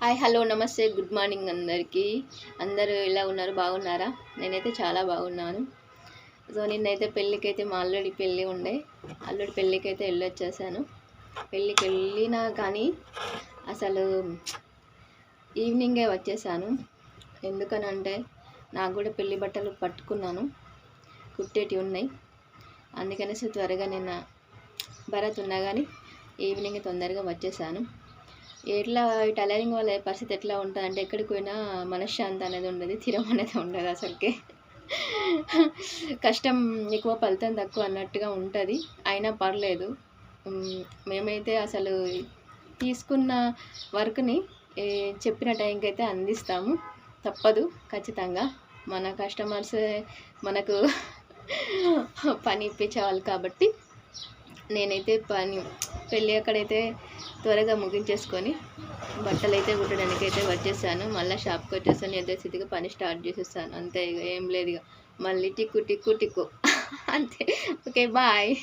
Hi hello నమస్తే good morning అందరికీ. అందరూ ఎలా ఉన్నారు? బాగున్నారా? నేనైతే చాలా బాగున్నాను. సో నిన్నైతే పెళ్ళికైతే మా అల్లుడి పెళ్ళి ఉండే, అల్లుడి పెళ్ళికైతే వెళ్ళొచ్చేసాను. పెళ్ళికి వెళ్ళినా కానీ అసలు ఈవినింగే వచ్చేసాను. ఎందుకనంటే నాకు కూడా పెళ్ళి బట్టలు పట్టుకున్నాను, కుట్టేటివి ఉన్నాయి. అందుకనేసి త్వరగా నిన్న భరత్ ఉన్నా కానీ ఈవినింగ్ తొందరగా వచ్చేసాను. ఎట్లా ఈ టైలరింగ్ వాళ్ళ పరిస్థితి ఎట్లా ఉంటుంది అంటే ఎక్కడికి పోయినా మనశ్శాంతి అనేది ఉండదు, స్థిరం అనేది ఉండదు. అసలుకే కష్టం ఎక్కువ ఫలితం తక్కువ అన్నట్టుగా ఉంటుంది. అయినా పర్లేదు, మేమైతే అసలు తీసుకున్న వర్క్ని చెప్పిన టైంకి అయితే అందిస్తాము. తప్పదు ఖచ్చితంగా. మన కస్టమర్స్ మనకు పని ఇప్పించేవాళ్ళు కాబట్టి నేనైతే పెళ్ళి అక్కడైతే త్వరగా ముగించేసుకొని బట్టలు అయితే కుట్టడానికి అయితే వచ్చేసాను. మళ్ళీ షాప్కి వచ్చేసాను, యథాస్థితిగా పని స్టార్ట్ చేసేసాను. అంతే, ఇక ఏం లేదు. ఇక మళ్ళీ టిక్కు టిక్కు టిక్కు అంతే. Okay, bye.